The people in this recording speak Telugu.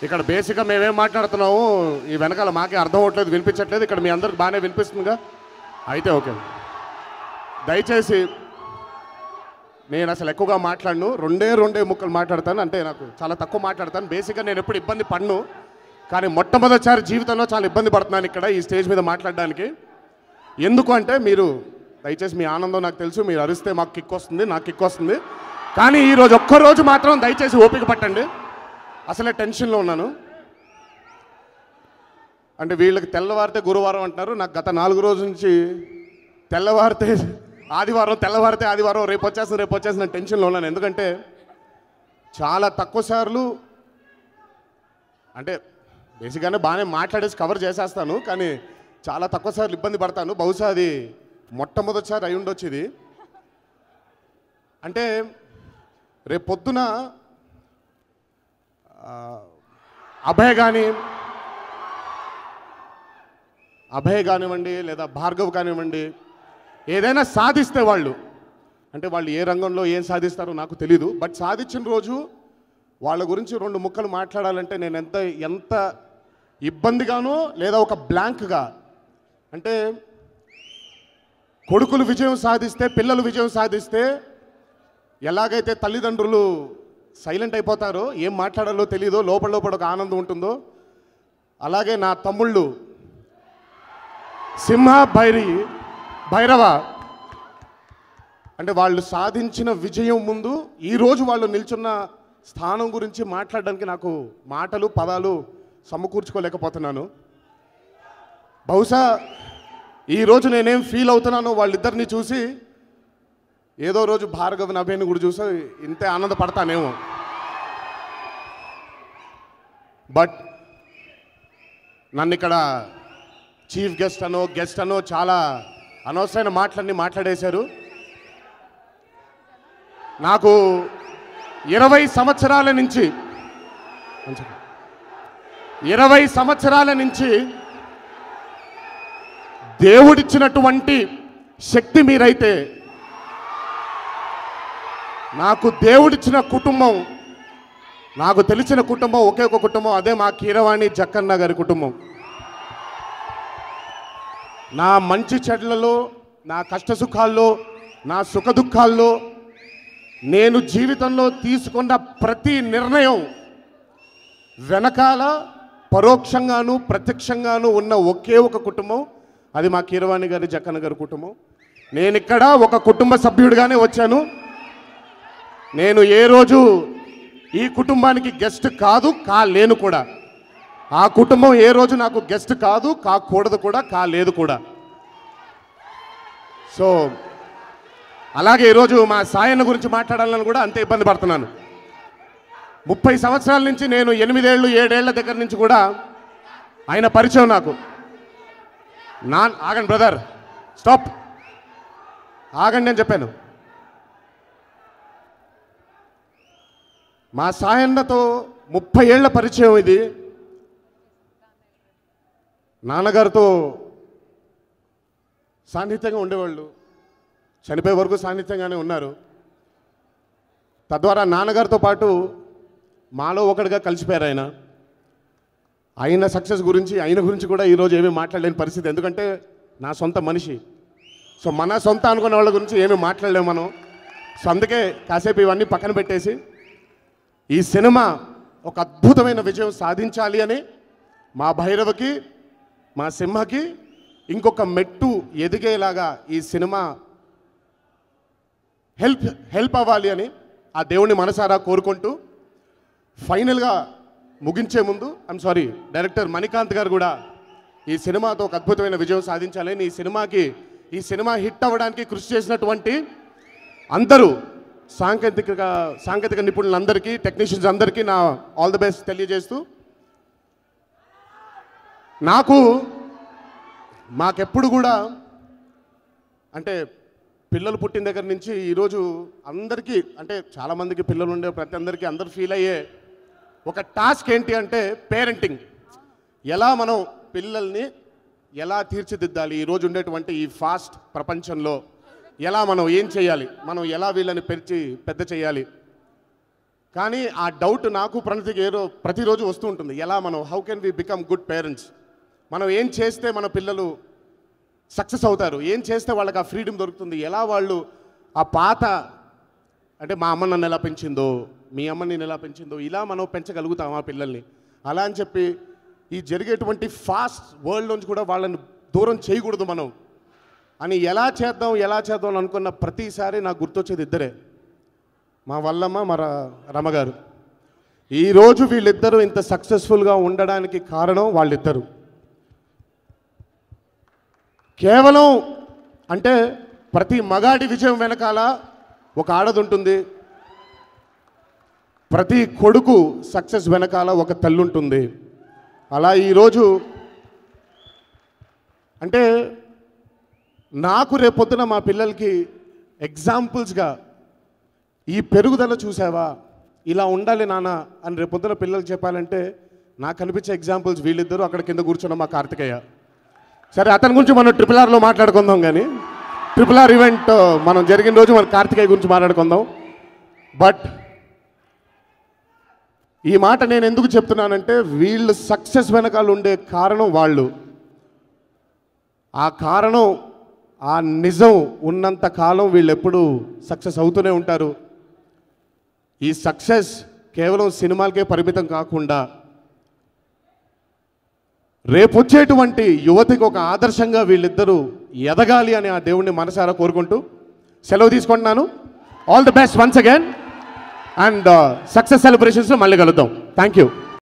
ఇక్కడ బేసిక్గా మేమేం మాట్లాడుతున్నాము ఈ వెనకాల మాకే అర్థం అవ్వట్లేదు, వినిపించట్లేదు. ఇక్కడ మీ అందరికి బాగానే వినిపిస్తుందిగా? అయితే ఓకే. దయచేసి నేను అసలు ఎక్కువగా మాట్లాడను, రెండే ముక్కలు మాట్లాడతాను. అంటే నాకు చాలా తక్కువ మాట్లాడతాను. బేసిక్గా నేను ఎప్పుడు ఇబ్బంది పడను, కానీ మొట్టమొదటిసారి జీవితంలో చాలా ఇబ్బంది పడుతున్నాను ఇక్కడ ఈ స్టేజ్ మీద మాట్లాడడానికి. ఎందుకు అంటే మీరు దయచేసి మీ ఆనందం నాకు తెలుసు, మీరు అరిస్తే మాకు కిక్ వస్తుంది, నాకు కిక్ వస్తుంది. కానీ ఈరోజు ఒక్కరోజు మాత్రం దయచేసి ఓపిక పట్టండి. అసలే టెన్షన్లో ఉన్నాను. అంటే వీళ్ళకి తెల్లవారితే గురువారం అంటున్నారు, నాకు గత 4 రోజుల నుంచి తెల్లవారితే ఆదివారం, తెల్లవారితే ఆదివారం, రేపు వచ్చేసిన టెన్షన్లో ఉన్నాను. ఎందుకంటే చాలా తక్కువ సార్లు, అంటే బేసిక్గానే బాగానే మాట్లాడేసి కవర్ చేసేస్తాను, కానీ చాలా తక్కువ సార్లు ఇబ్బంది పడతాను. బహుశా అది మొట్టమొదటిసారి అయి ఉండొచ్చు ఇది. అంటే రేపు పొద్దున అభయ్ కానివ్వండి లేదా భార్గవ్ కానివ్వండి, ఏదైనా సాధిస్తే వాళ్ళు, అంటే వాళ్ళు ఏ రంగంలో ఏం సాధిస్తారో నాకు తెలీదు. బట్ సాధించిన రోజు వాళ్ళ గురించి 2 ముక్కలు మాట్లాడాలంటే నేను ఎంత ఇబ్బందిగానో లేదా ఒక బ్లాంక్గా, అంటే కొడుకులు విజయం సాధిస్తే, పిల్లలు విజయం సాధిస్తే ఎలాగైతే తల్లిదండ్రులు సైలెంట్ అయిపోతారో, ఏం మాట్లాడాలో తెలీదో, లోపల ఒక ఆనందం ఉంటుందో, అలాగే నా తమ్ముళ్ళు సింహ భైరవ, అంటే వాళ్ళు సాధించిన విజయం ముందు ఈరోజు వాళ్ళు నిల్చున్న స్థానం గురించి మాట్లాడడానికి నాకు మాటలు పదాలు సమకూర్చుకోలేకపోతున్నాను. బహుశా ఈరోజు నేనేం ఫీల్ అవుతున్నానో వాళ్ళిద్దరిని చూసి ఏదో రోజు భార్గవ్ అభయని కూడా చూసి ఇంతే ఆనందపడతానేమో. బట్ నన్ను ఇక్కడ చీఫ్ గెస్ట్ అనో చాలా అనవసరమైన మాటలన్నీ మాట్లాడేశారు. నాకు 20 సంవత్సరాల నుంచి దేవుడిచ్చినటువంటి శక్తి మీరైతే, నాకు దేవుడిచ్చిన కుటుంబం, నాకు తెలిసిన కుటుంబం ఒకే ఒక కుటుంబం, అదే మా కీరవాణి జక్కన్న గారి కుటుంబం. నా మంచి చెడ్లలో, నా కష్ట సుఖాల్లో, నా సుఖ దుఃఖాల్లో, నేను జీవితంలో తీసుకున్న ప్రతి నిర్ణయం వెనకాల పరోక్షంగాను ప్రత్యక్షంగాను ఉన్న ఒకే ఒక కుటుంబం, అది మా కీరవాణి గారి జక్కన్న గారి కుటుంబం. నేను ఇక్కడ ఒక కుటుంబ సభ్యుడిగానే వచ్చాను. నేను ఏ రోజు ఈ కుటుంబానికి గెస్ట్ కాదు, కాలేను కూడా. ఆ కుటుంబం ఏ రోజు నాకు గెస్ట్ కాదు, కాకూడదు కూడా, కాలేదు కూడా. సో అలాగే ఈరోజు మా సాయన్న గురించి మాట్లాడాలని కూడా అంతే ఇబ్బంది పడుతున్నాను. 30 సంవత్సరాల నుంచి, నేను 8 ఏళ్ళు 7 ఏళ్ల దగ్గర నుంచి కూడా ఆయన పరిచయం నాకు. ఆగండి బ్రదర్, స్టాప్, ఆగండి నేను చెప్పాను. మా సాయన్నతో 30 ఏళ్ల పరిచయం ఇది. నాన్నగారితో సాన్నిహిత్యంగా ఉండేవాళ్ళు, చనిపోయే వరకు సాన్నిహిత్యంగానే ఉన్నారు. తద్వారా నాన్నగారితో పాటు మాలో ఒకటిగా కలిసిపోయారు ఆయన. ఆయన సక్సెస్ గురించి, ఆయన గురించి కూడా ఈరోజు ఏమీ మాట్లాడలేని పరిస్థితి. ఎందుకంటే నా సొంత మనిషి. సో మన సొంత అనుకునే వాళ్ళ గురించి ఏమీ మాట్లాడలేము మనం. సో అందుకే కాసేపు ఇవన్నీ పక్కన పెట్టేసి ఈ సినిమా ఒక అద్భుతమైన విజయం సాధించాలి అని, మా భైరవకి, మా సింహకి ఇంకొక మెట్టు ఎదిగేలాగా ఈ సినిమా హెల్ప్ అవ్వాలి అని ఆ దేవుని మనసారా కోరుకుంటూ, ఫైనల్గా ముగించే ముందు డైరెక్టర్ మణికాంత్ గారు కూడా ఈ సినిమాతో ఒక అద్భుతమైన విజయం సాధించాలని, ఈ సినిమా హిట్ అవ్వడానికి కృషి చేసినటువంటి అందరూ సాంకేతిక నిపుణులందరికీ, టెక్నీషియన్స్ అందరికీ నా ఆల్ ది బెస్ట్ తెలియజేస్తూ, మాకెప్పుడు కూడా అంటే పిల్లలు పుట్టిన దగ్గర నుంచి ఈరోజు అందరికీ, అంటే చాలామందికి పిల్లలు ఉండే ప్రతి అందరికీ అందరూ ఫీల్ అయ్యే ఒక టాస్క్ ఏంటి అంటే పేరెంటింగ్. ఎలా మనం పిల్లల్ని ఎలా తీర్చిదిద్దాలి, ఈరోజు ఉండేటువంటి ఈ ఫాస్ట్ ప్రపంచంలో ఎలా మనం ఏం చేయాలి, మనం ఎలా వీళ్ళని పెంచి పెద్ద చేయాలి. కానీ ఆ డౌట్ నాకు ప్రణతికి ప్రతిరోజు వస్తూ ఉంటుంది. ఎలా మనం how can we become good parents? మనం ఏం చేస్తే మన పిల్లలు సక్సెస్ అవుతారు, ఏం చేస్తే వాళ్ళకి ఆ ఫ్రీడమ్ దొరుకుతుంది, ఎలా వాళ్ళు ఆ పాత అంటే మా అమ్మ నన్ను ఎలా పెంచిందో, మీ అమ్మ నేను ఎలా పెంచిందో ఇలా మనం పెంచగలుగుతాం ఆ పిల్లల్ని. అలా అని చెప్పి ఈ జరిగేటువంటి ఫాస్ట్ వరల్డ్లోంచి కూడా వాళ్ళని దూరం చేయకూడదు మనం అని ఎలా చేద్దాం అనుకున్న ప్రతిసారి నాకు గుర్తొచ్చేది ఇద్దరే, మా వల్లమ్మ మా రమగారు. ఈరోజు వీళ్ళిద్దరూ ఇంత సక్సెస్ఫుల్గా ఉండడానికి కారణం వాళ్ళిద్దరు. కేవలం అంటే ప్రతి మగాడి విజయం వెనకాల ఒక ఆడది ఉంటుంది, ప్రతి కొడుకు సక్సెస్ వెనకాల ఒక తల్లి ఉంటుంది. అలా ఈరోజు అంటే నాకు రేపొద్దున మా పిల్లలకి ఎగ్జాంపుల్స్గా ఈ పెరుగుదల చూసావా, ఇలా ఉండాలి నాన్న అని రేపొద్దున పిల్లలు చెప్పాలంటే నాకు కనిపించే ఎగ్జాంపుల్స్ వీళ్ళిద్దరూ అక్కడ కింద కూర్చున్న మా కార్తికేయ. సరే అతని గురించి మనం RRRలో మాట్లాడుకుందాం, కానీ RRR ఈవెంట్ మనం జరిగిన రోజు మన కార్తికేయ గురించి మాట్లాడుకుందాం. బట్ ఈ మాట నేను ఎందుకు చెప్తున్నానంటే వీళ్ళు సక్సెస్ వెనకాల ఉండే కారణం వాళ్ళు. ఆ కారణం ఆ నిజం ఉన్నంత కాలం వీళ్ళు ఎప్పుడు సక్సెస్ అవుతూనే ఉంటారు. ఈ సక్సెస్ కేవలం సినిమాలకే పరిమితం కాకుండా రేపొచ్చేటువంటి యువతికి ఒక ఆదర్శంగా వీళ్ళిద్దరూ ఎదగాలి అని ఆ దేవుణ్ణి మనసారా కోరుకుంటూ సెలవు తీసుకుంటున్నాను. All the best once again and success సెలబ్రేషన్స్లో మళ్ళీ కలుద్దాం. Thank you.